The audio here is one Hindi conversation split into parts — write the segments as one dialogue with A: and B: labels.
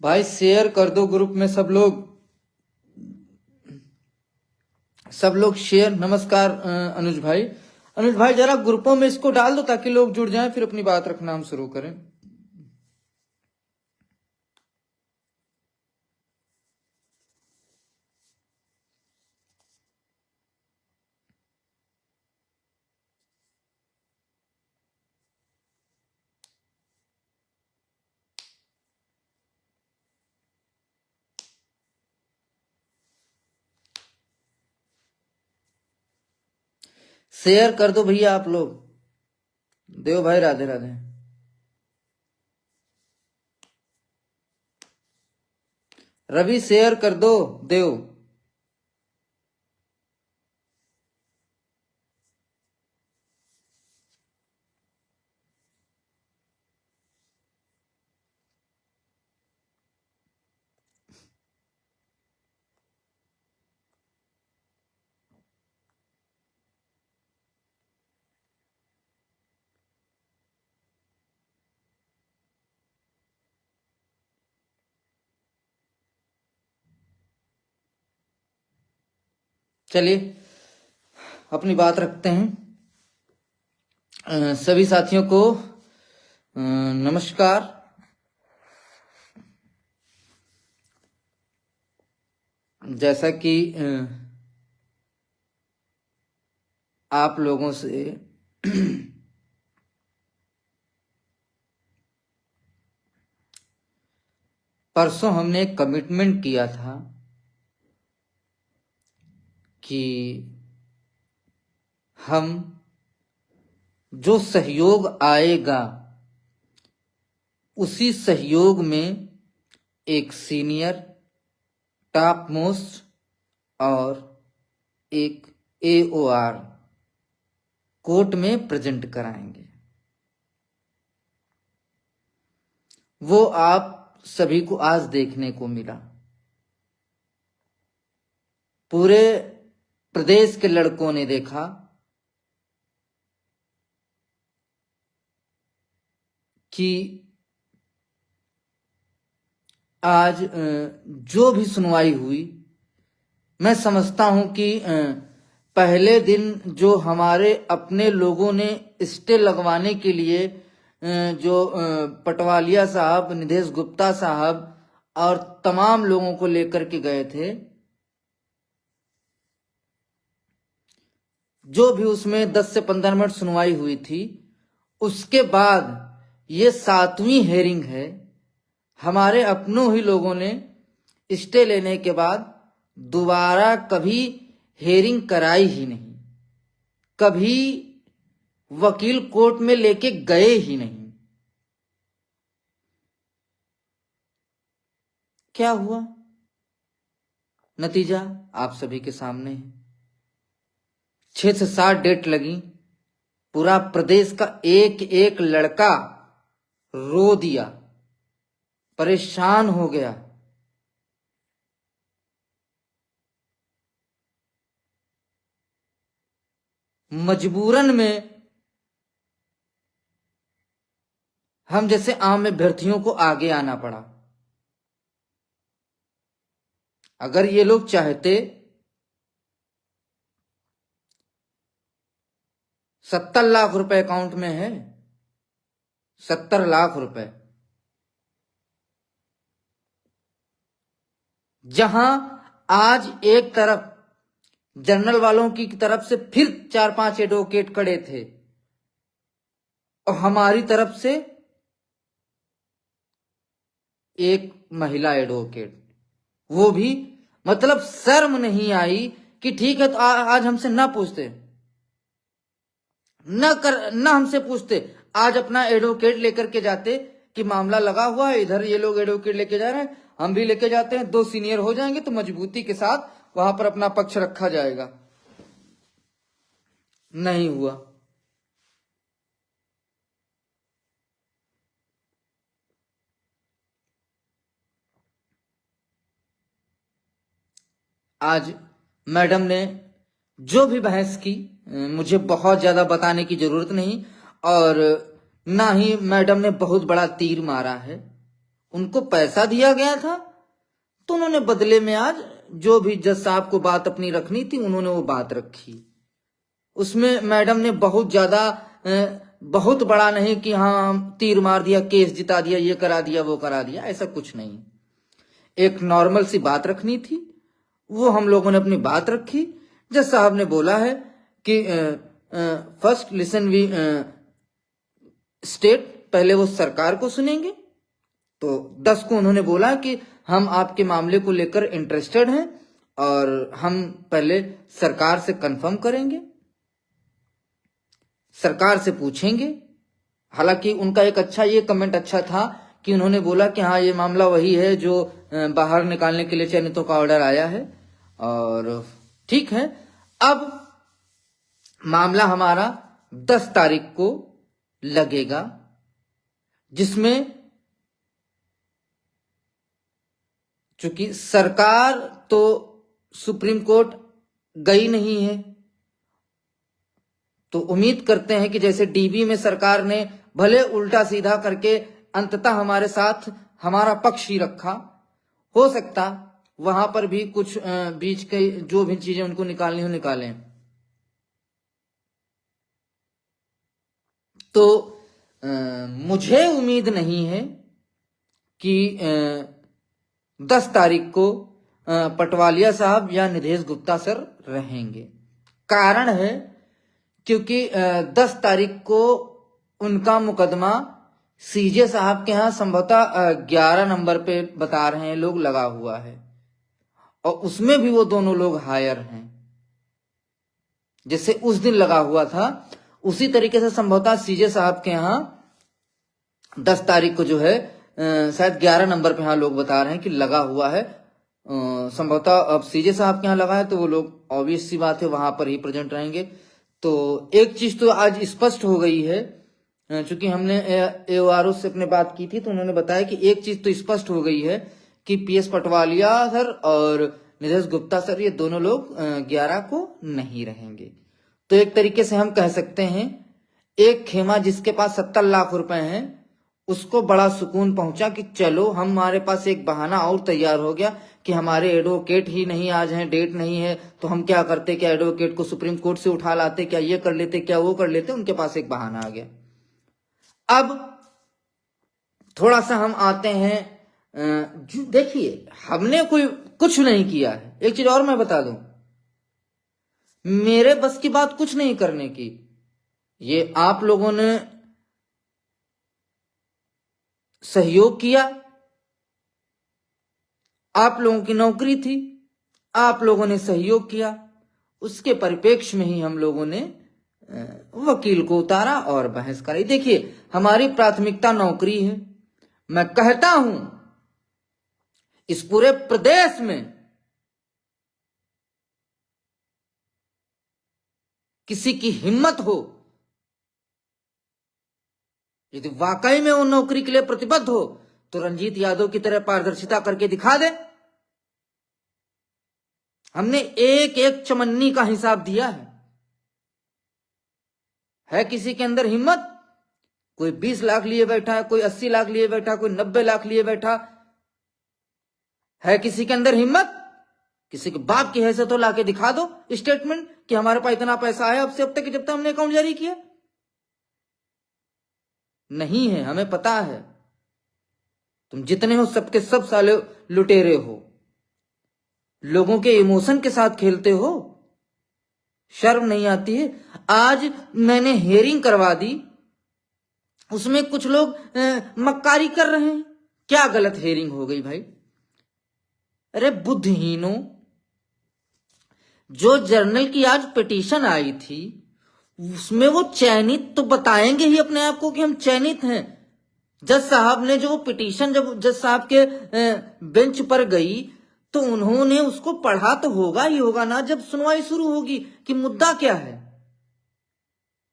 A: भाई शेयर कर दो ग्रुप में सब लोग शेयर। नमस्कार अनुज भाई जरा ग्रुपों में इसको डाल दो ताकि लोग जुड़ जाएं, फिर अपनी बात रखना हम शुरू करें। शेयर कर दो भैया आप लोग। देव भाई राधे राधे। रवि शेयर कर दो। देव चलिए अपनी बात रखते हैं। सभी साथियों को नमस्कार। जैसा कि आप लोगों से परसों हमने एक कमिटमेंट किया था कि हम जो सहयोग आएगा उसी सहयोग में एक सीनियर, टॉप मोस्ट और एक AOR कोर्ट में प्रेजेंट कराएंगे। वो आप सभी को आज देखने को मिला। पूरे प्रदेश के लड़कों ने देखा कि आज जो भी सुनवाई हुई, मैं समझता हूं कि पहले दिन जो हमारे अपने लोगों ने स्टे लगवाने के लिए जो पटवालिया साहब, निधेश गुप्ता साहब और तमाम लोगों को लेकर के गए थे, जो भी उसमें 10 से 15 मिनट सुनवाई हुई थी, उसके बाद ये 7वीं हेयरिंग है। हमारे अपनों ही लोगों ने स्टे लेने के बाद दोबारा कभी हेयरिंग कराई ही नहीं, कभी वकील कोर्ट में लेके गए ही नहीं। क्या हुआ? नतीजा आप सभी के सामने है। 6 से 7 डेट लगी। पूरा प्रदेश का एक एक लड़का रो दिया, परेशान हो गया। मजबूरन में हम जैसे आम अभ्यर्थियों को आगे आना पड़ा। अगर ये लोग चाहते 70 लाख रुपए अकाउंट में है, 70 लाख रुपए, जहां आज एक तरफ जनरल वालों की तरफ से फिर 4-5 एडवोकेट खड़े थे और हमारी तरफ से एक महिला एडवोकेट, वो भी मतलब शर्म नहीं आई कि ठीक है तो आज हमसे ना पूछते, ना हमसे पूछते, आज अपना एडवोकेट लेकर के जाते कि मामला लगा हुआ है, इधर ये लोग एडवोकेट लेके जा रहे हैं, हम भी लेके जाते हैं, 2 सीनियर हो जाएंगे तो मजबूती के साथ वहां पर अपना पक्ष रखा जाएगा। नहीं हुआ। आज मैडम ने जो भी बहस की, मुझे बहुत ज्यादा बताने की जरूरत नहीं, और ना ही मैडम ने बहुत बड़ा तीर मारा है। उनको पैसा दिया गया था तो उन्होंने बदले में आज जो भी जज साहब को बात अपनी रखनी थी उन्होंने वो बात रखी। उसमें मैडम ने बहुत ज्यादा बहुत बड़ा नहीं कि हाँ तीर मार दिया, केस जिता दिया, ये करा दिया, वो करा दिया, ऐसा कुछ नहीं। एक नॉर्मल सी बात रखनी थी, वो हम लोगों ने अपनी बात रखी। जज साहब ने बोला है कि फर्स्ट लिसन वी स्टेट, पहले वो सरकार को सुनेंगे। तो 10 को उन्होंने बोला कि हम आपके मामले को लेकर इंटरेस्टेड हैं और हम पहले सरकार से कंफर्म करेंगे, सरकार से पूछेंगे। हालांकि उनका एक अच्छा ये कमेंट अच्छा था कि उन्होंने बोला कि हाँ ये मामला वही है जो बाहर निकालने के लिए चयनितों का ऑर्डर आया है, और ठीक है। अब मामला हमारा 10 तारीख को लगेगा, जिसमें चूंकि सरकार तो सुप्रीम कोर्ट गई नहीं है, तो उम्मीद करते हैं कि जैसे डीबी में सरकार ने भले उल्टा सीधा करके अंततः हमारे साथ हमारा पक्ष ही रखा, हो सकता वहां पर भी कुछ बीच के जो भी चीजें उनको निकालनी हो निकालें। तो मुझे उम्मीद नहीं है कि 10 तारीख को पटवालिया साहब या निधेश गुप्ता सर रहेंगे। कारण है क्योंकि 10 तारीख को उनका मुकदमा सीजे साहब के यहाँ संभवतः 11 नंबर पे बता रहे हैं लोग लगा हुआ है, और उसमें भी वो दोनों लोग हायर हैं। जैसे उस दिन लगा हुआ था उसी तरीके से संभवतः सीजे साहब के यहाँ 10 तारीख को जो है शायद 11 नंबर पे यहाँ लोग बता रहे हैं कि लगा हुआ है। संभवतः अब सीजे साहब के यहाँ लगा है तो वो लोग ऑब्वियस सी बात है वहां पर ही प्रेजेंट रहेंगे। तो एक चीज तो आज स्पष्ट हो गई है, चूंकि हमने एओआरओ से अपने बात की थी तो उन्होंने बताया कि एक चीज तो स्पष्ट हो गई है कि पीएस पटवालिया सर और निधेश गुप्ता सर ये दोनों लोग 11 को नहीं रहेंगे। तो एक तरीके से हम कह सकते हैं एक खेमा जिसके पास 70 लाख रुपए हैं उसको बड़ा सुकून पहुंचा कि चलो हमारे पास एक बहाना और तैयार हो गया कि हमारे एडवोकेट ही नहीं आज हैं, डेट नहीं है, तो हम क्या करते, क्या एडवोकेट को सुप्रीम कोर्ट से उठा लाते, क्या ये कर लेते, क्या वो कर लेते, उनके पास एक बहाना आ गया। अब थोड़ा सा हम आते हैं, देखिए हमने कोई कुछ नहीं किया है। एक चीज और मैं बता दूं, मेरे बस की बात कुछ नहीं करने की, ये आप लोगों ने सहयोग किया, आप लोगों की नौकरी थी, आप लोगों ने सहयोग किया, उसके परिप्रेक्ष्य में ही हम लोगों ने वकील को उतारा और बहस कराई। देखिए हमारी प्राथमिकता नौकरी है। मैं कहता हूं इस पूरे प्रदेश में किसी की हिम्मत हो, यदि वाकई में वो नौकरी के लिए प्रतिबद्ध हो, तो रंजीत यादव की तरह पारदर्शिता करके दिखा दे। हमने एक एक चमन्नी का हिसाब दिया है किसी के अंदर हिम्मत? कोई 20 लाख लिए बैठा है, कोई 80 लाख लिए बैठा, कोई 90 लाख लिए बैठा है। किसी के अंदर हिम्मत? किसी के बाप की हैसियत तो लाके दिखा दो स्टेटमेंट कि हमारे पास इतना पैसा आया अब से अब तक जब तक हमने अकाउंट जारी किया। नहीं है, हमें पता है तुम जितने हो सबके सब साले लुटेरे हो, लोगों के इमोशन के साथ खेलते हो, शर्म नहीं आती है? आज मैंने हेयरिंग करवा दी, उसमें कुछ लोग मक्कारी कर रहे हैं। क्या गलत हेयरिंग हो गई भाई? अरे बुद्धिहीनों, जो जर्नल की आज पिटीशन आई थी उसमें वो चयनित तो बताएंगे ही अपने आप को कि हम चयनित हैं। जज साहब ने जो पिटीशन जब जज साहब के बेंच पर गई तो उन्होंने उसको पढ़ा तो होगा ही होगा ना जब सुनवाई शुरू होगी कि मुद्दा क्या है।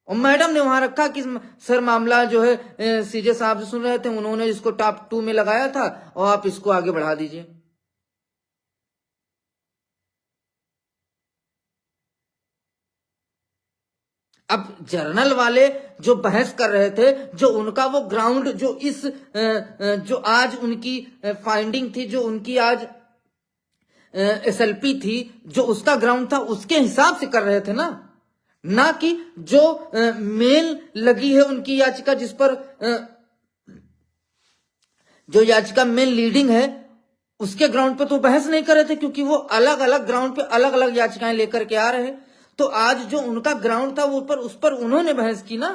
A: और मैडम ने वहां रखा कि सर मामला जो है सीजे साहब जो सुन रहे थे उन्होंने इसको टॉप 2 में लगाया था और आप इसको आगे बढ़ा दीजिए। अब जर्नल वाले जो बहस कर रहे थे, जो उनका वो ग्राउंड जो जो आज उनकी फाइंडिंग थी, जो उनकी आज एसएलपी थी, जो उसका ग्राउंड था उसके हिसाब से कर रहे थे ना कि जो मेल लगी है उनकी याचिका जिस पर जो याचिका मेन लीडिंग है उसके ग्राउंड पे तो बहस नहीं कर रहे थे, क्योंकि वो अलग अलग ग्राउंड पे अलग अलग याचिकाएं लेकर के आ रहे हैं। तो आज जो उनका ग्राउंड था वो उस पर उन्होंने बहस की ना।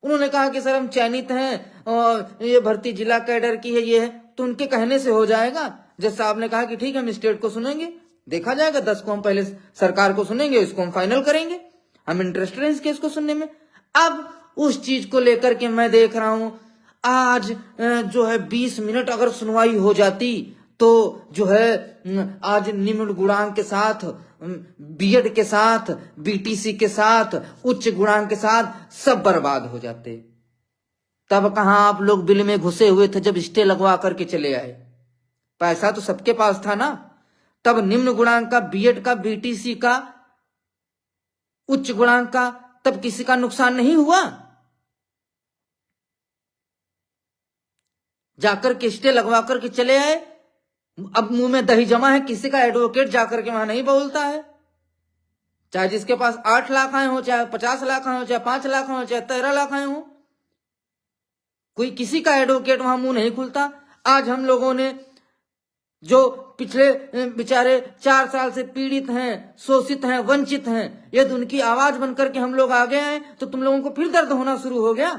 A: उन्होंने कहा कि सर हम चयनित हैं और ये भर्ती जिला कैडर की है, ये है, तो उनके कहने से हो जाएगा। जज साहब ने कहा कि ठीक है हम स्टेट को सुनेंगे, देखा जाएगा 10 को हम पहले सरकार को सुनेंगे, इसको हम फाइनल करेंगे, हम इंटरेस्टेड हैं इस केस को सुनने में। अब उस चीज को लेकर के मैं देख रहा हूं आज जो है 20 मिनट अगर सुनवाई हो जाती तो जो है आज निम्न गुणांक के साथ, बीएड के साथ, बीटीसी के साथ, उच्च गुणांक के साथ सब बर्बाद हो जाते। तब कहां आप लोग बिल में घुसे हुए थे जब स्टे लगवा करके चले आए? पैसा तो सबके पास था ना। तब निम्न गुणांक का, बीएड का, बीटीसी का, उच्च गुणांक का, तब किसी का नुकसान नहीं हुआ। जाकर के स्टे लगवा करके चले आए। अब मुंह में दही जमा है, किसी का एडवोकेट जाकर के वहां नहीं बोलता है। चाहे जिसके पास 8 लाख आए हो, चाहे 50 लाख आए हो, चाहे 5 लाख आए हो, चाहे 13 लाख आए हो, कोई किसी का एडवोकेट वहां मुंह नहीं खुलता। आज हम लोगों ने जो पिछले बेचारे 4 साल से पीड़ित हैं, शोषित हैं, वंचित हैं, यदि उनकी आवाज बनकर के हम लोग आ गए हैं तो तुम लोगों को फिर दर्द होना शुरू हो गया।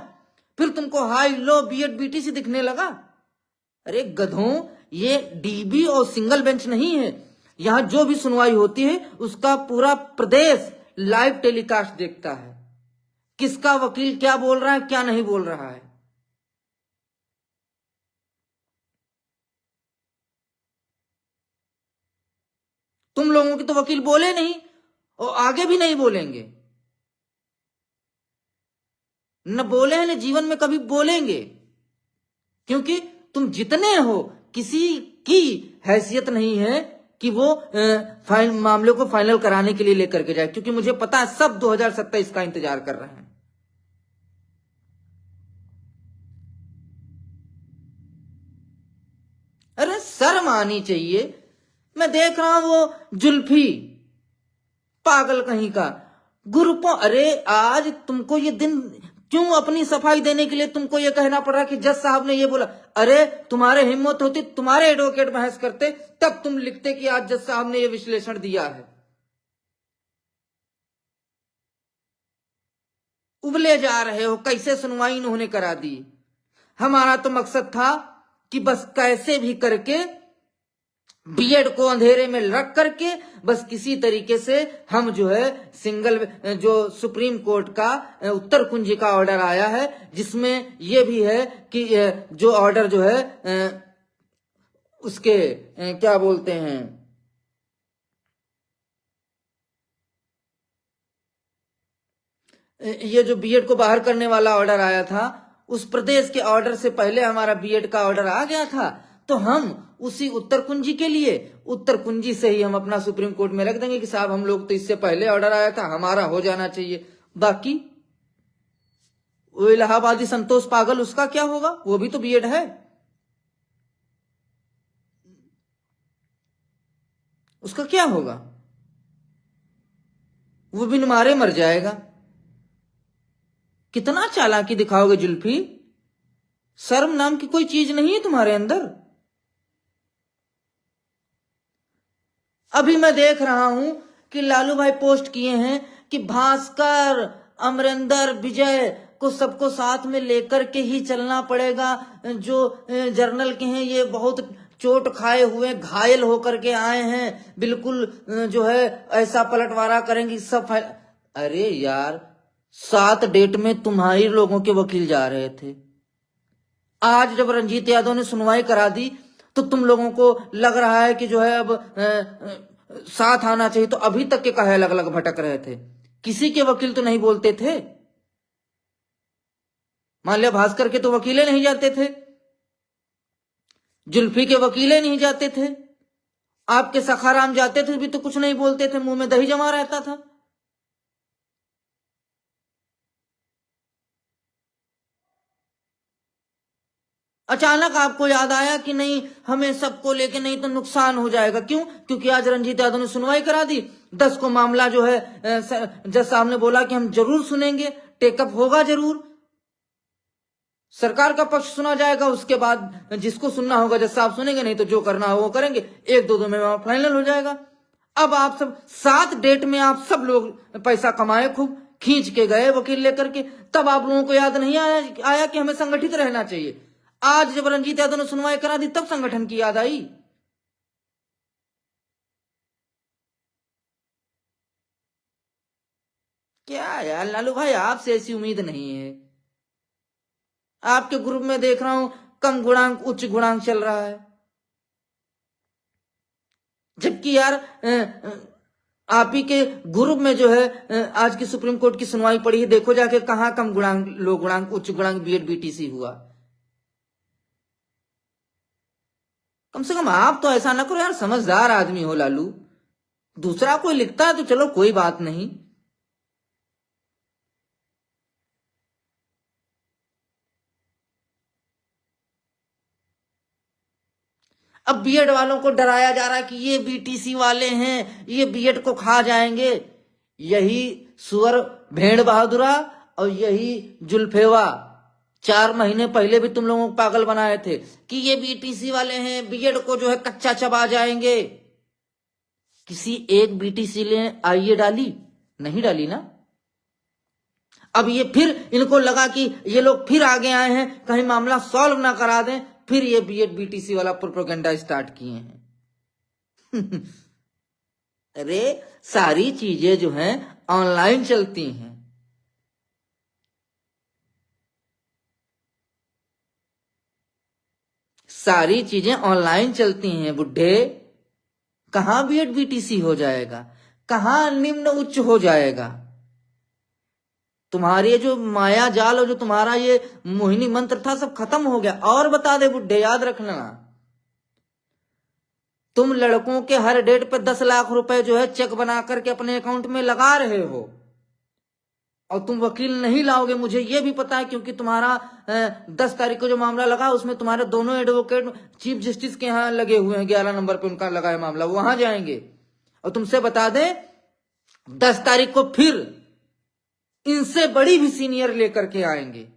A: फिर तुमको हाई लो बीएड बीटीसी दिखने लगा। अरे गधों, ये डीबी और सिंगल बेंच नहीं है। यहां जो भी सुनवाई होती है उसका पूरा प्रदेश लाइव टेलीकास्ट देखता है, किसका वकील क्या बोल रहा है, क्या नहीं बोल रहा है। तुम लोगों के तो वकील बोले नहीं और आगे भी नहीं बोलेंगे, न बोले हैं न जीवन में कभी बोलेंगे, क्योंकि तुम जितने हो किसी की हैसियत नहीं है कि वो मामले को फाइनल कराने के लिए लेकर के जाए, क्योंकि मुझे पता है सब 2027 का इंतजार कर रहे हैं। अरे शर्म आनी चाहिए। मैं देख रहा हूं वो जुल्फी पागल कहीं का ग्रुपों। अरे आज तुमको ये दिन क्यों अपनी सफाई देने के लिए तुमको ये कहना पड़ रहा कि जज साहब ने ये बोला? अरे तुम्हारे हिम्मत होती, तुम्हारे एडवोकेट बहस करते, तब तुम लिखते कि आज जज साहब ने ये विश्लेषण दिया है। उबले जा रहे हो, कैसे सुनवाई इन्होंने करा दी। हमारा तो मकसद था कि बस कैसे भी करके बीएड को अंधेरे में रख करके बस किसी तरीके से हम जो है सिंगल जो सुप्रीम कोर्ट का उत्तर कुंजी का ऑर्डर आया है, जिसमें यह भी है कि जो ऑर्डर जो है उसके क्या बोलते हैं, ये जो बीएड को बाहर करने वाला ऑर्डर आया था, उस प्रदेश के ऑर्डर से पहले हमारा बीएड का ऑर्डर आ गया था। तो हम उसी उत्तर कुंजी के लिए उत्तर कुंजी से ही हम अपना सुप्रीम कोर्ट में रख देंगे कि साहब हम लोग तो इससे पहले ऑर्डर आया था, हमारा हो जाना चाहिए। बाकी वो इलाहाबादी संतोष पागल, उसका क्या होगा? वो भी तो बीएड है, उसका क्या होगा? वो बिन मारे मर जाएगा। कितना चालाकी दिखाओगे जुल्फी? शर्म नाम की कोई चीज नहीं है तुम्हारे अंदर। अभी मैं देख रहा हूं कि लालू भाई पोस्ट किए हैं कि भास्कर, अमरिंदर, विजय को सबको साथ में लेकर के ही चलना पड़ेगा। जो जर्नल के हैं ये बहुत चोट खाए हुए, घायल होकर के आए हैं, बिल्कुल जो है ऐसा पलटवारा करेंगे सब। अरे यार, 7 डेट में तुम्हारी लोगों के वकील जा रहे थे। आज जब रंजीत यादव ने सुनवाई करा दी तो तुम लोगों को लग रहा है कि जो है अब साथ आना चाहिए, तो अभी तक के कहे अलग अलग भटक रहे थे। किसी के वकील तो नहीं बोलते थे। माल्या भास्कर के तो वकीले नहीं जाते थे, जुल्फी के वकीले नहीं जाते थे, आपके सखाराम जाते थे भी तो कुछ नहीं बोलते थे, मुंह में दही जमा रहता था। अचानक आपको याद आया कि नहीं, हमें सबको लेके नहीं तो नुकसान हो जाएगा। क्यों? क्योंकि आज रंजीत यादव ने सुनवाई करा दी। 10 को मामला जो है जज साहब ने बोला कि हम जरूर सुनेंगे, टेकअप होगा जरूर, सरकार का पक्ष सुना जाएगा, उसके बाद जिसको सुनना होगा जज साहब सुनेंगे, नहीं तो जो करना हो वो करेंगे, 1-2 में फाइनल हो जाएगा। अब आप सब 7 डेट में आप सब लोग पैसा कमाए, खूब खींच के गए वकील लेकर के, तब आप लोगों को याद नहीं आया कि हमें संगठित रहना चाहिए। आज जब रंजीत यादव ने सुनवाई करा दी तब संगठन की याद आई। क्या यार लालू भाई, आपसे ऐसी उम्मीद नहीं है। आपके ग्रुप में देख रहा हूं कम गुणांक उच्च गुणांक चल रहा है, जबकि यार आप ही के ग्रुप में जो है आज की सुप्रीम कोर्ट की सुनवाई पड़ी है, देखो जाके कहां कम गुणांक लो गुणांक उच्च गुणांक बीएड बीटीसी हुआ। कम से कम आप तो ऐसा ना करो यार, समझदार आदमी हो लालू। दूसरा कोई लिखता है तो चलो कोई बात नहीं, अब बीएड वालों को डराया जा रहा है कि ये बीटीसी वाले हैं, ये बीएड को खा जाएंगे। यही सुअर भेड़ बहादुरा और यही जुल्फेवा 4 महीने पहले भी तुम लोगों को पागल बनाए थे कि ये बीटीसी वाले हैं, बीएड को जो है कच्चा चबा जाएंगे। किसी एक बीटीसी ने आईए डाली? नहीं डाली ना। अब ये फिर इनको लगा कि ये लोग फिर आगे आए हैं, कहीं मामला सॉल्व ना करा दें, फिर ये बीएड बीटीसी वाला प्रोपेगेंडा स्टार्ट किए हैं। अरे सारी चीजें जो हैं ऑनलाइन चलती हैं। सारी चीजें ऑनलाइन चलती हैं बुड्ढे। कहां बीएड बीटीसी हो जाएगा, कहां निम्न उच्च हो जाएगा। तुम्हारे जो माया जाल और जो तुम्हारा ये मोहिनी मंत्र था सब खत्म हो गया। और बता दे बुड्ढे, याद रखना, तुम लड़कों के हर डेट पे 10 लाख रुपए जो है चेक बना करके अपने अकाउंट में लगा रहे हो, और तुम वकील नहीं लाओगे, मुझे ये भी पता है, क्योंकि तुम्हारा 10 तारीख को जो मामला लगा उसमें तुम्हारे दोनों एडवोकेट चीफ जस्टिस के यहाँ लगे हुए हैं, 11 नंबर पे उनका लगा है मामला, वो वहां जाएंगे। और तुमसे बता दें 10 तारीख को फिर इनसे बड़ी भी सीनियर लेकर के आएंगे।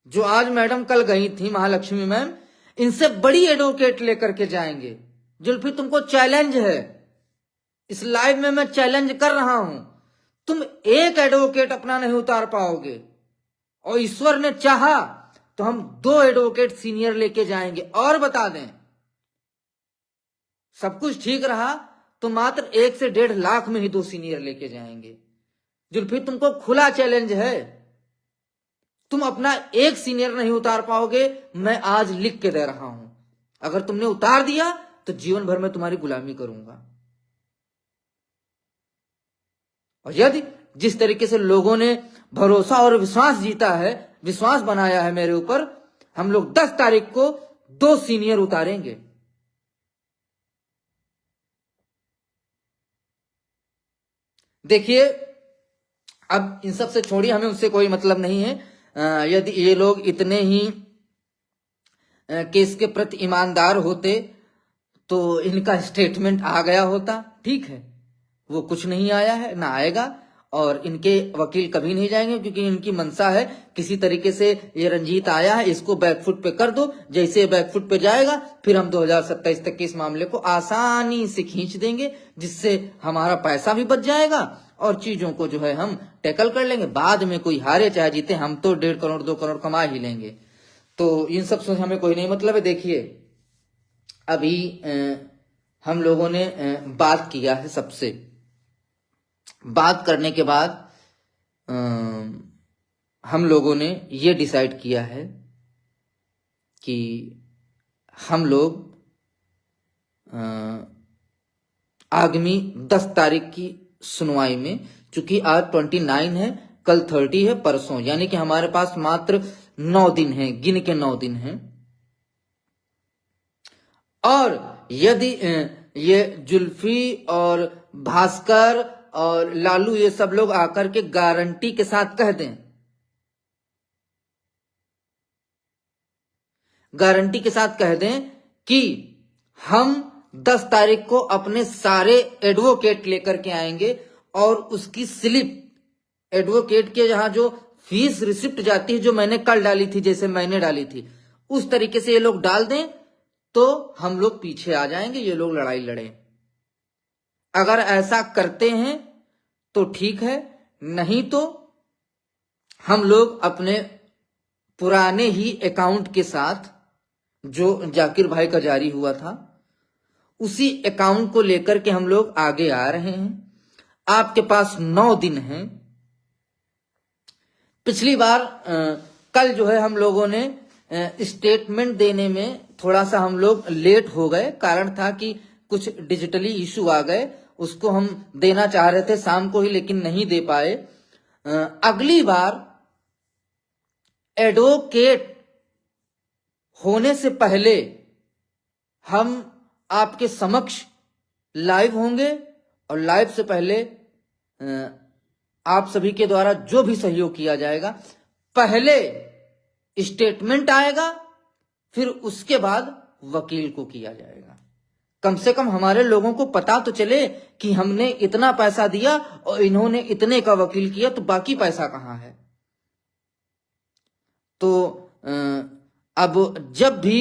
A: जो आज मैडम कल गई थी महालक्ष्मी मैम, इनसे बड़ी एडवोकेट लेकर के जाएंगे। जुल्फी तुमको चैलेंज है, इस लाइव में मैं चैलेंज कर रहा हूं, तुम एक एडवोकेट अपना नहीं उतार पाओगे, और ईश्वर ने चाहा तो हम 2 एडवोकेट सीनियर लेके जाएंगे। और बता दें, सब कुछ ठीक रहा तो मात्र 1 से 1.5 लाख में ही 2 सीनियर लेके जाएंगे। जुल्फी तुमको खुला चैलेंज है, तुम अपना एक सीनियर नहीं उतार पाओगे, मैं आज लिख के दे रहा हूं। अगर तुमने उतार दिया तो जीवन भर में तुम्हारी गुलामी करूंगा। और यदि जिस तरीके से लोगों ने भरोसा और विश्वास जीता है, विश्वास बनाया है मेरे ऊपर, हम लोग 10 तारीख को 2 सीनियर उतारेंगे। देखिए, अब इन सब से छोड़िए, हमें उससे कोई मतलब नहीं है। यदि ये लोग इतने ही केस के प्रति ईमानदार होते तो इनका स्टेटमेंट आ गया होता, ठीक है, वो कुछ नहीं आया है, ना आएगा, और इनके वकील कभी नहीं जाएंगे, क्योंकि इनकी मंशा है किसी तरीके से ये रंजीत आया है इसको बैकफुट पे कर दो। जैसे बैकफुट पे जाएगा फिर हम 2027 तक के इस मामले को आसानी से खींच देंगे, जिससे हमारा पैसा भी बच जाएगा और चीजों को जो है हम टैकल कर लेंगे। बाद में कोई हारे चाहे जीते, हम तो 1.5 करोड़ 2 करोड़ कमा ही लेंगे। तो इन सब से हमें कोई नहीं मतलब है। देखिए, अभी हम लोगों ने बात किया है सबसे, बात करने के बाद हम लोगों ने ये डिसाइड किया है कि हम लोग आगामी 10 तारीख की सुनवाई में, चूंकि आज 29 है, कल 30 है, परसों, यानी कि हमारे पास मात्र 9 दिन है, गिन के 9 दिन है। और यदि ये जुल्फी और भास्कर और लालू ये सब लोग आकर के गारंटी के साथ कह दें, गारंटी के साथ कह दें कि हम 10 तारीख को अपने सारे एडवोकेट लेकर के आएंगे और उसकी स्लिप, एडवोकेट के जहां जो फीस रिसिप्ट जाती है, जो मैंने कल डाली थी, जैसे मैंने डाली थी, उस तरीके से ये लोग डाल दें तो हम लोग पीछे आ जाएंगे, ये लोग लड़ाई लड़ें। अगर ऐसा करते हैं तो ठीक है, नहीं तो हम लोग अपने पुराने ही अकाउंट के साथ, जो जाकिर भाई का जारी हुआ था, उसी अकाउंट को लेकर के हम लोग आगे आ रहे हैं। आपके पास 9 दिन हैं। पिछली बार कल जो है हम लोगों ने स्टेटमेंट देने में थोड़ा सा हम लोग लेट हो गए, कारण था कि कुछ डिजिटली इशू आ गए, उसको हम देना चाह रहे थे शाम को ही, लेकिन नहीं दे पाए। अगली बार एडवोकेट होने से पहले हम आपके समक्ष लाइव होंगे और लाइव से पहले आप सभी के द्वारा जो भी सहयोग किया जाएगा, पहले स्टेटमेंट आएगा, फिर उसके बाद वकील को किया जाएगा। कम से कम हमारे लोगों को पता तो चले कि हमने इतना पैसा दिया और इन्होंने इतने का वकील किया, तो बाकी पैसा कहां है। तो अब जब भी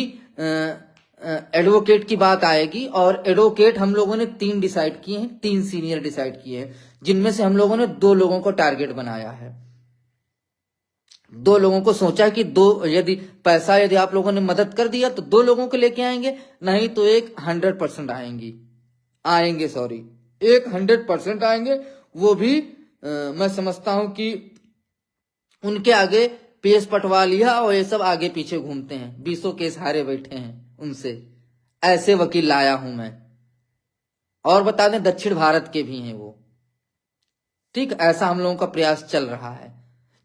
A: एडवोकेट की बात आएगी, और एडवोकेट हम लोगों ने 3 डिसाइड किए हैं, 3 सीनियर डिसाइड किए हैं, जिनमें से हम लोगों ने 2 लोगों को टारगेट बनाया है। 2 लोगों को सोचा कि यदि पैसा यदि आप लोगों ने मदद कर दिया तो 2 लोगों को लेके आएंगे, नहीं तो एक 100% आएंगे, सॉरी, एक 100% आएंगे। वो भी मैं समझता हूं कि उनके आगे पेश पटवा लिया और ये सब आगे पीछे घूमते हैं, 20 केस हारे बैठे हैं उनसे, ऐसे वकील लाया हूं मैं। और बता दें दक्षिण भारत के भी हैं वो, ठीक। ऐसा हम लोगों का प्रयास चल रहा है,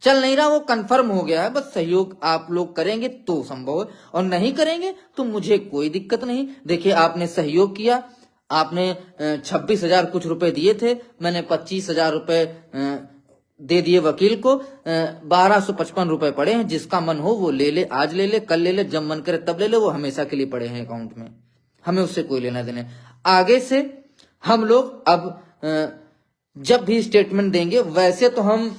A: चल नहीं रहा, वो कंफर्म हो गया है। बस सहयोग आप लोग करेंगे तो संभव है, और नहीं करेंगे तो मुझे कोई दिक्कत नहीं। देखिए, आपने सहयोग किया, आपने 26,000 कुछ रुपए दिए थे, मैंने 25,000 रुपए दे दिए वकील को, 1255 रुपए पड़े हैं। जिसका मन हो वो ले ले, आज ले ले, कल ले ले, जब मन करे तब ले ले, वो हमेशा के लिए पड़े हैं अकाउंट में, हमें उससे कोई लेना देना। आगे से हम लोग अब जब भी स्टेटमेंट देंगे, वैसे तो हम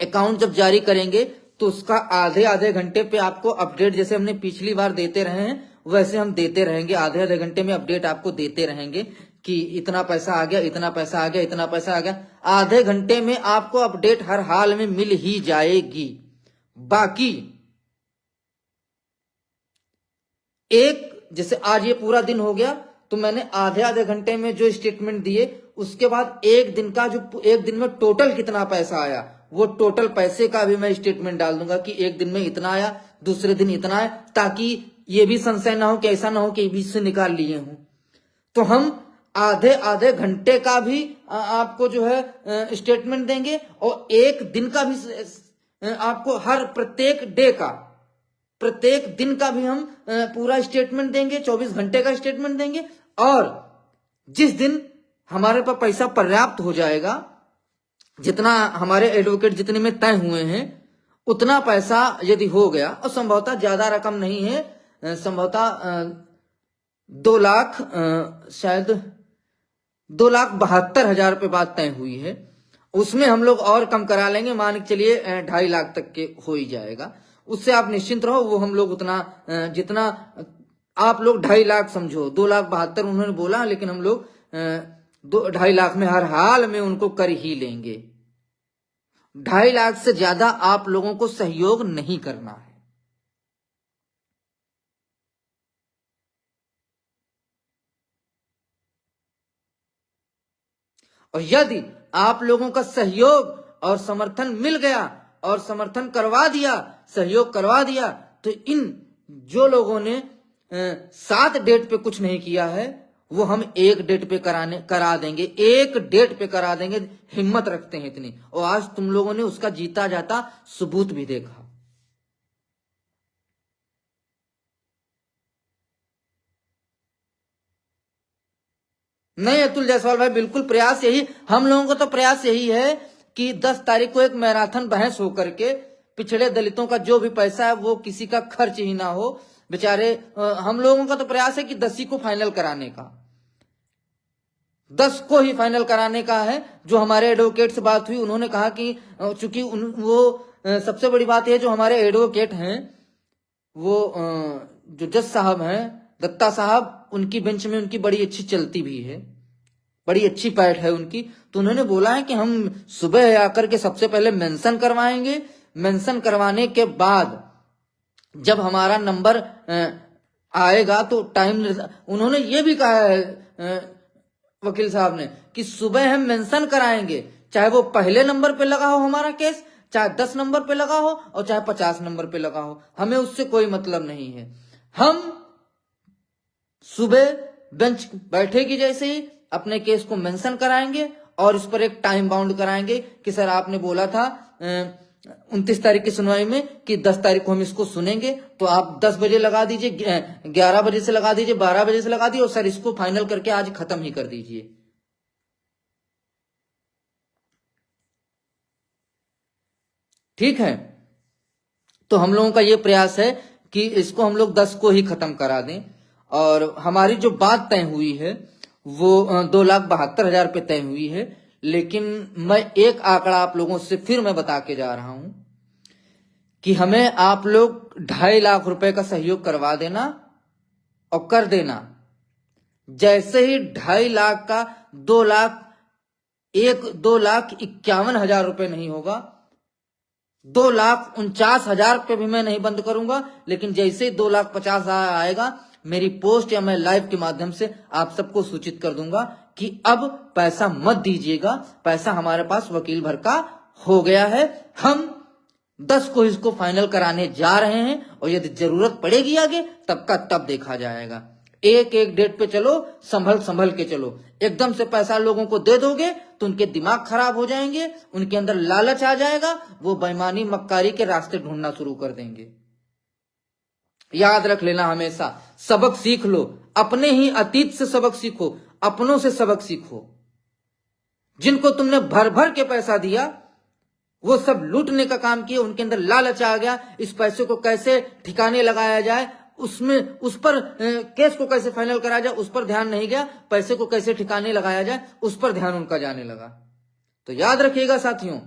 A: अकाउंट जब जारी करेंगे तो उसका आधे घंटे पे आपको अपडेट, जैसे हमने पिछली बार देते रहे हैं, वैसे हम देते रहेंगे। आधे घंटे में अपडेट आपको देते रहेंगे कि इतना पैसा आ गया, इतना पैसा आ गया, इतना पैसा आ गया। आधे घंटे में आपको अपडेट हर हाल में मिल ही जाएगी। बाकी जैसे आज ये पूरा दिन हो गया, तो मैंने आधे घंटे में जो स्टेटमेंट दिए, उसके बाद एक दिन में टोटल कितना पैसा आया, वो टोटल पैसे का भी मैं स्टेटमेंट डाल दूंगा कि एक दिन में इतना आया, दूसरे दिन इतना आया, ताकि ये भी संशय ना हो कि ऐसा ना हो कि बीच से निकाल लिए हूं। तो हम आधे घंटे का भी आपको जो है स्टेटमेंट देंगे, और एक दिन का भी आपको, हर प्रत्येक दिन का भी हम पूरा स्टेटमेंट देंगे, 24 घंटे का स्टेटमेंट देंगे। और जिस दिन हमारे पास पैसा पर्याप्त हो जाएगा, जितना हमारे एडवोकेट जितने में तय हुए हैं, उतना पैसा यदि हो गया, और संभवतः ज्यादा रकम नहीं है, संभवतः 2 लाख, शायद 2,72,000 रुपए बात तय हुई है, उसमें हम लोग और कम करा लेंगे, मान के चलिए 2.5 लाख तक के हो ही जाएगा। उससे आप निश्चिंत रहो, वो हम लोग उतना, जितना आप लोग 2.5 लाख समझो, 2,72,000 उन्होंने बोला, लेकिन हम लोग 2.5 लाख में हर हाल में उनको कर ही लेंगे। 2.5 लाख से ज्यादा आप लोगों को सहयोग नहीं करना है। और यदि आप लोगों का सहयोग और समर्थन मिल गया और समर्थन करवा दिया, सहयोग करवा दिया, तो इन जो लोगों ने 7 डेट पे कुछ नहीं किया है वो हम 1 डेट पे करा देंगे, 1 डेट पे करा देंगे। हिम्मत रखते हैं इतनी, और आज तुम लोगों ने उसका जीता जाता सबूत भी देखा। नहीं अतुल जायसवाल भाई, बिल्कुल प्रयास यही, हम लोगों का तो प्रयास यही है कि 10 तारीख को एक मैराथन बहस होकर के पिछड़े दलितों का जो भी पैसा है वो किसी का खर्च ही ना हो बेचारे। हम लोगों का तो प्रयास है कि 10 को फाइनल कराने का, 10 को ही फाइनल कराने का है। जो हमारे एडवोकेट से बात हुई उन्होंने कहा कि चूंकि वो सबसे बड़ी बात है, जो हमारे एडवोकेट हैं वो जो जज साहब हैं दत्ता साहब, उनकी बेंच में उनकी बड़ी अच्छी चलती भी है, बड़ी अच्छी पैठ है उनकी। तो उन्होंने बोला है कि हम सुबह आकर के सबसे पहले मेंशन करवाएंगे, मेंशन करवाने के बाद जब हमारा नंबर आएगा तो टाइम, उन्होंने ये भी कहा है वकील साहब ने कि सुबह हम मेंशन कराएंगे, चाहे वो पहले नंबर पे लगा हो हमारा केस, चाहे 10 नंबर पे लगा हो और चाहे 50 नंबर पे लगा हो, हमें उससे कोई मतलब नहीं है। हम सुबह बेंच बैठेगी जैसे ही अपने केस को मेंशन कराएंगे और इस पर एक टाइम बाउंड कराएंगे कि सर आपने बोला था 29 तारीख की सुनवाई में कि 10 तारीख को हम इसको सुनेंगे, तो आप 10 बजे लगा दीजिए, 11 बजे से लगा दीजिए, 12 बजे से लगा दीजिए, और सर इसको फाइनल करके आज खत्म ही कर दीजिए। ठीक है, तो हम लोगों का ये प्रयास है कि इसको हम लोग 10 को ही खत्म करा दें। और हमारी जो बात तय हुई है वो 2,72,000 पे तय हुई है, लेकिन मैं एक आंकड़ा आप लोगों से फिर मैं बता के जा रहा हूं कि हमें आप लोग 2.5 लाख रुपए का सहयोग करवा देना और कर देना। जैसे ही 2.5 लाख का 2,51,000 रुपए नहीं होगा, 2,49,000 पे भी मैं नहीं बंद करूंगा, लेकिन जैसे ही 2,50,000 आएगा मेरी पोस्ट या मैं लाइव के माध्यम से आप सबको सूचित कर दूंगा कि अब पैसा मत दीजिएगा, पैसा हमारे पास वकील भर का हो गया है, हम 10 को इसको फाइनल कराने जा रहे हैं, और यदि जरूरत पड़ेगी आगे तब का तब देखा जाएगा। एक एक डेट पे चलो, संभल के चलो। एकदम से पैसा लोगों को दे दोगे तो उनके दिमाग खराब हो जाएंगे, उनके अंदर लालच आ जाएगा, वो बेईमानी मक्कारी के रास्ते ढूंढना शुरू कर देंगे। याद रख लेना हमेशा, सबक सीख लो, अपने ही अतीत से सबक सीखो, अपनों से सबक सीखो। जिनको तुमने भर भर के पैसा दिया वो सब लूटने का काम किए, उनके अंदर लालच आ गया, इस पैसे को कैसे ठिकाने लगाया जाए, उसमें उस पर केस को कैसे फाइनल कराया जाए उस पर ध्यान नहीं गया, पैसे को कैसे ठिकाने लगाया जाए उस पर ध्यान उनका जाने लगा। तो याद रखिएगा साथियों,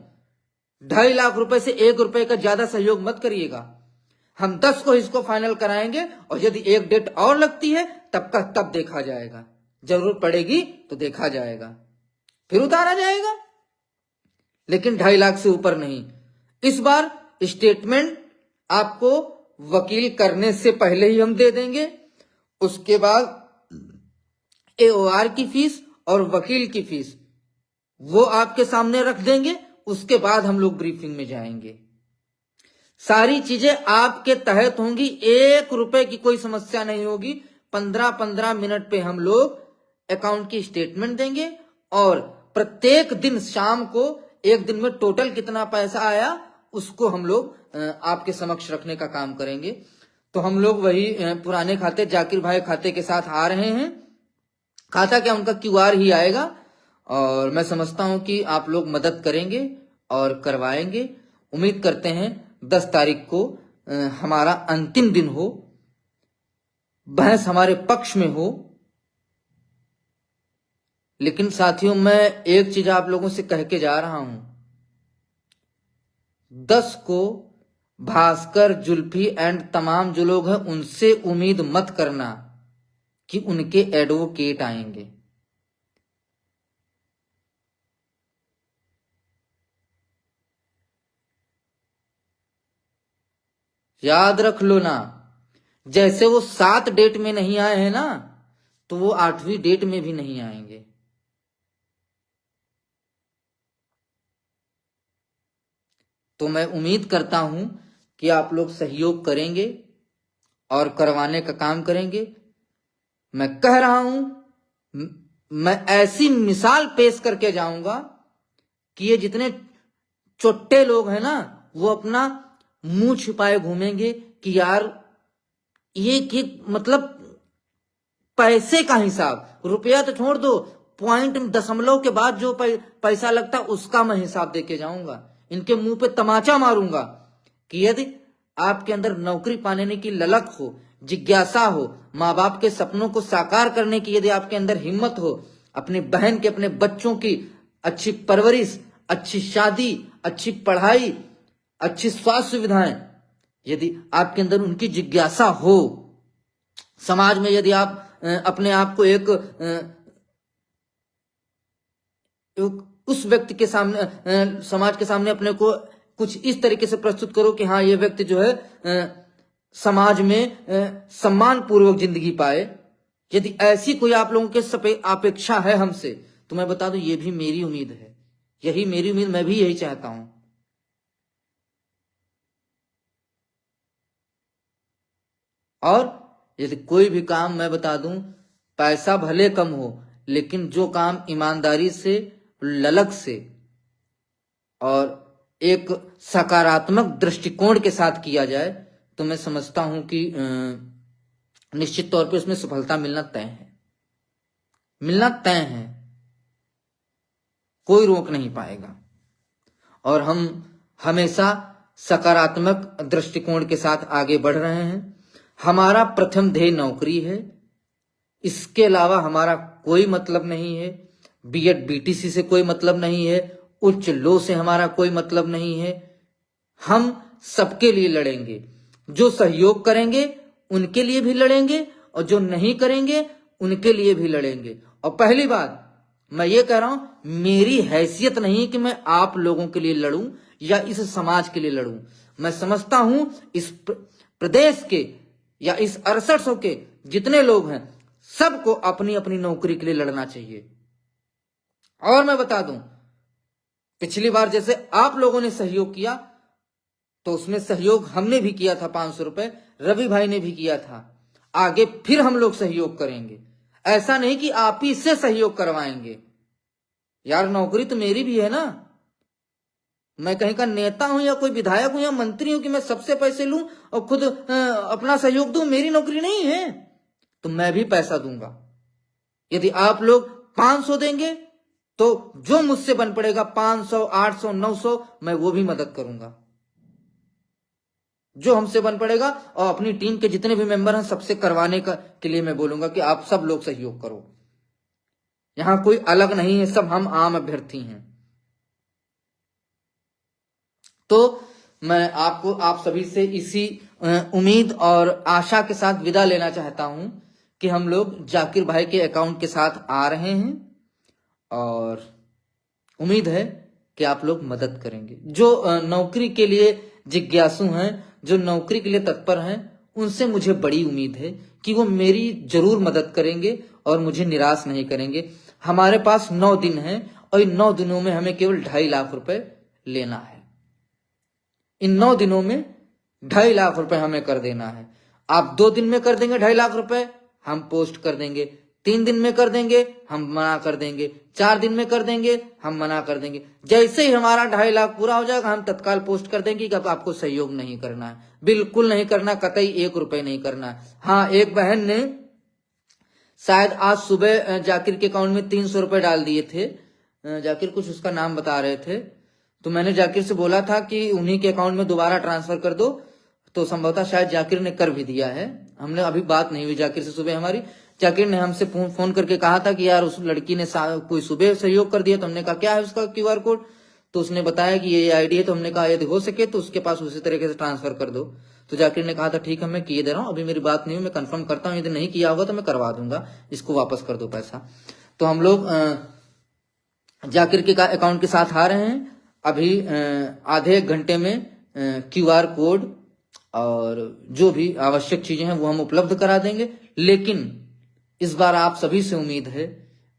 A: 2.5 लाख रुपए से 1 रुपए का ज्यादा सहयोग मत करिएगा। हम 10 को इसको फाइनल कराएंगे, और यदि एक डेट और लगती है तब का तब देखा जाएगा, जरूरत पड़ेगी तो देखा जाएगा, फिर उतारा जाएगा, लेकिन 2.5 लाख से ऊपर नहीं। इस बार स्टेटमेंट आपको वकील करने से पहले ही हम दे देंगे, उसके बाद एओआर की फीस और वकील की फीस वो आपके सामने रख देंगे, उसके बाद हम लोग ब्रीफिंग में जाएंगे। सारी चीजें आपके तहत होंगी, 1 रुपए की कोई समस्या नहीं होगी। 15-15 मिनट पे हम लोग अकाउंट की स्टेटमेंट देंगे, और प्रत्येक दिन शाम को, एक दिन में टोटल कितना पैसा आया उसको हम लोग आपके समक्ष रखने का काम करेंगे। तो हम लोग वही पुराने खाते, जाकिर भाई खाते के साथ आ रहे हैं। खाता क्या, उनका क्यूआर ही आएगा, और मैं समझता हूं कि आप लोग मदद करेंगे और करवाएंगे। उम्मीद करते हैं 10 तारीख को हमारा अंतिम दिन हो, बहस हमारे पक्ष में हो। लेकिन साथियों, मैं एक चीज आप लोगों से कह के जा रहा हूं, 10 को भास्कर, जुल्फी एंड तमाम जो लोग हैं उनसे उम्मीद मत करना कि उनके एडवोकेट आएंगे। याद रख लो ना, जैसे वो 7 डेट में नहीं आए हैं ना, तो वो 8वीं डेट में भी नहीं आएंगे। तो मैं उम्मीद करता हूं कि आप लोग सहयोग करेंगे और करवाने का काम करेंगे। मैं कह रहा हूं, मैं ऐसी मिसाल पेश करके जाऊंगा कि ये जितने चोट्टे लोग हैं ना, वो अपना मुंह छिपाए घूमेंगे कि यार ये कि मतलब पैसे का हिसाब, रुपया तो छोड़ दो, पॉइंट दशमलव के बाद जो पैसा लगता है उसका मैं हिसाब देके जाऊंगा। इनके मुंह पे तमाचा मारूंगा कि यदि आपके अंदर नौकरी पाने की ललक हो, जिज्ञासा हो, माँ बाप के सपनों को साकार करने की यदि आपके अंदर हिम्मत हो, अपनी बहन के, अपने बच्चों की अच्छी परवरिश, अच्छी शादी, अच्छी पढ़ाई, अच्छी स्वास्थ्य सुविधाएं, यदि आपके अंदर उनकी जिज्ञासा हो, समाज में यदि आप अपने आप को एक उस व्यक्ति के सामने, समाज के सामने अपने को कुछ इस तरीके से प्रस्तुत करो कि हाँ ये व्यक्ति जो है समाज में सम्मान पूर्वक जिंदगी पाए, यदि ऐसी कोई आप लोगों के अपेक्षा है हमसे, तो मैं बता दूं ये भी मेरी उम्मीद है, यही मेरी उम्मीद, मैं भी यही चाहता हूं। और यदि कोई भी काम, मैं बता दूं, पैसा भले कम हो, लेकिन जो काम ईमानदारी से, ललक से और एक सकारात्मक दृष्टिकोण के साथ किया जाए, तो मैं समझता हूं कि निश्चित तौर पे उसमें सफलता मिलना तय है, मिलना तय है, कोई रोक नहीं पाएगा। और हम हमेशा सकारात्मक दृष्टिकोण के साथ आगे बढ़ रहे हैं। हमारा प्रथम ध्येय नौकरी है, इसके अलावा हमारा कोई मतलब नहीं है। बीएड बीटीसी से कोई मतलब नहीं है, उच्च लो से हमारा कोई मतलब नहीं है। हम सबके लिए लड़ेंगे, जो सहयोग करेंगे उनके लिए भी लड़ेंगे और जो नहीं करेंगे उनके लिए भी लड़ेंगे। और पहली बात मैं ये कह रहा हूं, मेरी हैसियत नहीं कि मैं आप लोगों के लिए लड़ूं या इस समाज के लिए लड़ूं। मैं समझता हूं इस प्रदेश के या इस 6800 के जितने लोग हैं, सबको अपनी अपनी नौकरी के लिए लड़ना चाहिए। और मैं बता दूं, पिछली बार जैसे आप लोगों ने सहयोग किया, तो उसमें सहयोग हमने भी किया था, 500 रुपए रवि भाई ने भी किया था। आगे फिर हम लोग सहयोग करेंगे, ऐसा नहीं कि आप ही से सहयोग करवाएंगे। यार नौकरी तो मेरी भी है ना, मैं कहीं का नेता हूं या कोई विधायक हूं या मंत्री हूं कि मैं सबसे पैसे लूं और खुद अपना सहयोग दूं? मेरी नौकरी नहीं है, तो मैं भी पैसा दूंगा। यदि आप लोग 500 देंगे तो जो मुझसे बन पड़ेगा 500, 800, 900, मैं वो भी मदद करूंगा, जो हमसे बन पड़ेगा। और अपनी टीम के जितने भी मेंबर हैं सबसे करवाने के लिए मैं बोलूंगा कि आप सब लोग सहयोग करो। यहां कोई अलग नहीं है, सब हम आम अभ्यर्थी हैं। तो मैं आप सभी से इसी उम्मीद और आशा के साथ विदा लेना चाहता हूं कि हम लोग जाकिर भाई के अकाउंट के साथ आ रहे हैं और उम्मीद है कि आप लोग मदद करेंगे। जो नौकरी के लिए जिज्ञासु हैं, जो नौकरी के लिए तत्पर हैं, उनसे मुझे बड़ी उम्मीद है कि वो मेरी जरूर मदद करेंगे और मुझे निराश नहीं करेंगे। हमारे पास 9 दिन हैं और इन 9 दिनों में हमें केवल 2.5 लाख रुपए लेना है। इन 9 दिनों में 2.5 लाख रुपए हमें कर देना है। आप 2 दिन में कर देंगे 2.5 लाख रुपए, हम पोस्ट कर देंगे। 3 दिन में कर देंगे, हम मना कर देंगे। 4 दिन में कर देंगे, हम मना कर देंगे। जैसे ही हमारा 2.5 लाख पूरा हो जाएगा, हम तत्काल पोस्ट कर देंगे कि अब आपको सहयोग नहीं करना है, बिल्कुल नहीं करना, कतई 1 रुपए नहीं करना है। हाँ, एक बहन ने शायद आज सुबह जाकिर के अकाउंट में 300 रुपए डाल दिए थे। जाकिर कुछ उसका नाम बता रहे थे, तो मैंने जाकिर से बोला था कि उन्हीं के अकाउंट में दोबारा ट्रांसफर कर दो, तो संभवतः शायद जाकिर ने कर भी दिया है। हमने अभी बात नहीं हुई जाकिर से सुबह हमारी। जाकिर ने हमसे फोन करके कहा था कि यार उस लड़की ने कोई सुबह सहयोग कर दिया, तो हमने कहा क्या है उसका QR कोड, तो उसने बताया कि ये ID है। तो हमने कहा यदि हो सके तो उसके पास उसी तरीके से ट्रांसफर कर दो। तो जाकिर ने कहा था ठीक है मैं किए दे रहा हूँ, अभी मेरी बात नहीं हुई, मैं कंफर्म करता हूँ, यदि नहीं किया होगा तो मैं करवा दूंगा, इसको वापस कर दो पैसा। तो हम लोग जाकिर के अकाउंट के साथ आ रहे हैं। अभी आधे घंटे में QR कोड और जो भी आवश्यक चीजें हैं वो हम उपलब्ध करा देंगे। लेकिन इस बार आप सभी से उम्मीद है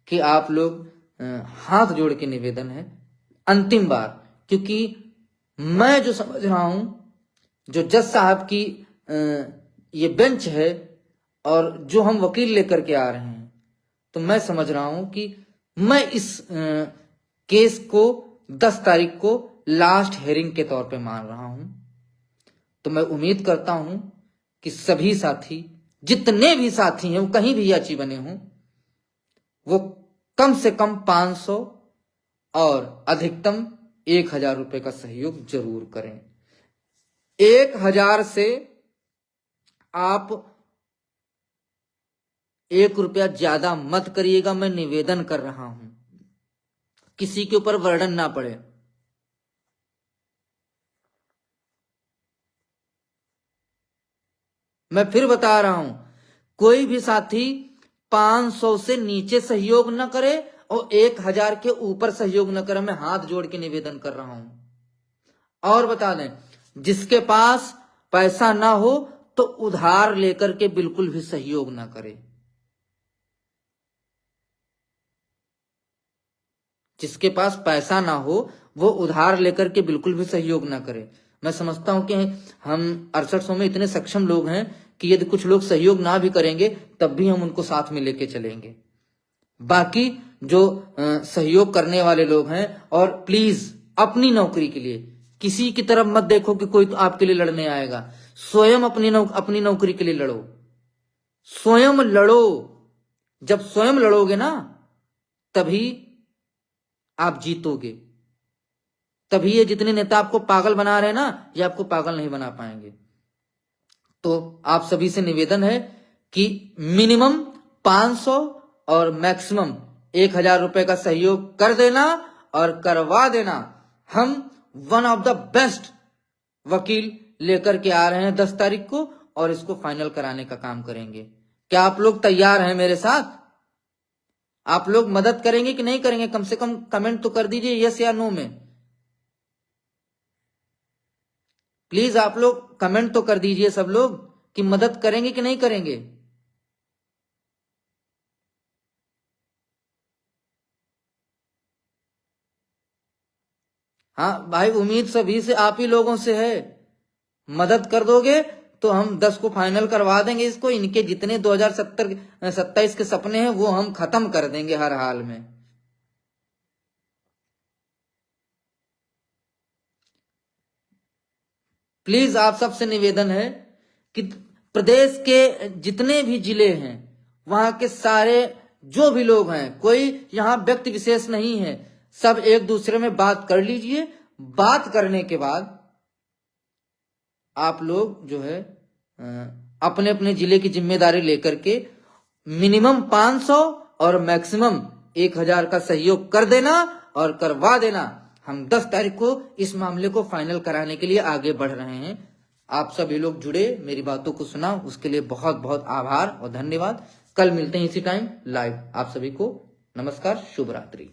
A: कि आप लोग हाथ जोड़ के निवेदन है, अंतिम बार, क्योंकि मैं जो समझ रहा हूं, जो जज साहब की ये बेंच है और जो हम वकील लेकर के आ रहे हैं, तो मैं समझ रहा हूं कि मैं इस केस को 10 तारीख को लास्ट हेयरिंग के तौर पे मान रहा हूं। तो मैं उम्मीद करता हूं कि सभी साथी, जितने भी साथी हैं, वो कहीं भी याची बने हों, वो कम से कम 500 और अधिकतम 1000 रुपए का सहयोग जरूर करें। 1000 से आप 1 रुपया ज्यादा मत करिएगा, मैं निवेदन कर रहा हूं, किसी के ऊपर बर्डन ना पड़े। मैं फिर बता रहा हूं, कोई भी साथी 500 से नीचे सहयोग न करे और 1000 के ऊपर सहयोग न करे। मैं हाथ जोड़ के निवेदन कर रहा हूं। और बता दें, जिसके पास पैसा ना हो तो उधार लेकर के बिल्कुल भी सहयोग ना करे। जिसके पास पैसा ना हो वो उधार लेकर के बिल्कुल भी सहयोग ना करे। मैं समझता हूं कि हम 6800 में इतने सक्षम लोग हैं कि यदि कुछ लोग सहयोग ना भी करेंगे तब भी हम उनको साथ में लेके चलेंगे। बाकी जो सहयोग करने वाले लोग हैं, और प्लीज अपनी नौकरी के लिए किसी की तरफ मत देखो कि कोई तो आपके लिए लड़ने आएगा। स्वयं अपनी नौकरी के लिए लड़ो, स्वयं लड़ो। जब स्वयं लड़ोगे ना तभी आप जीतोगे। तभी ये जितने नेता आपको पागल बना रहे हैं ना, ये आपको पागल नहीं बना पाएंगे। तो आप सभी से निवेदन है कि मिनिमम 500 और मैक्सिमम 1000 रुपए का सहयोग कर देना और करवा देना। हम वन ऑफ द बेस्ट वकील लेकर के आ रहे हैं 10 तारीख को और इसको फाइनल कराने का काम करेंगे। क्या आप लोग तैयार हैं मेरे साथ? आप लोग मदद करेंगे कि नहीं करेंगे? कम से कम कमेंट तो कर दीजिए यस या नो में। प्लीज आप लोग कमेंट तो कर दीजिए सब लोग कि मदद करेंगे कि नहीं करेंगे। हाँ भाई, उम्मीद सभी से, आप ही लोगों से है। मदद कर दोगे तो हम 10 को फाइनल करवा देंगे इसको। इनके जितने 2027 के सपने हैं वो हम खत्म कर देंगे हर हाल में। प्लीज आप सबसे निवेदन है कि प्रदेश के जितने भी जिले हैं, वहां के सारे जो भी लोग हैं, कोई यहां व्यक्ति विशेष नहीं है, सब एक दूसरे में बात कर लीजिए। बात करने के बाद आप लोग जो है अपने अपने जिले की जिम्मेदारी लेकर के मिनिमम 500 और मैक्सिमम 1000 का सहयोग कर देना और करवा देना। हम 10 तारीख को इस मामले को फाइनल कराने के लिए आगे बढ़ रहे हैं। आप सभी लोग जुड़े, मेरी बातों को सुना, उसके लिए बहुत बहुत आभार और धन्यवाद। कल मिलते हैं इसी टाइम लाइव। आप सभी को नमस्कार, शुभ रात्रि।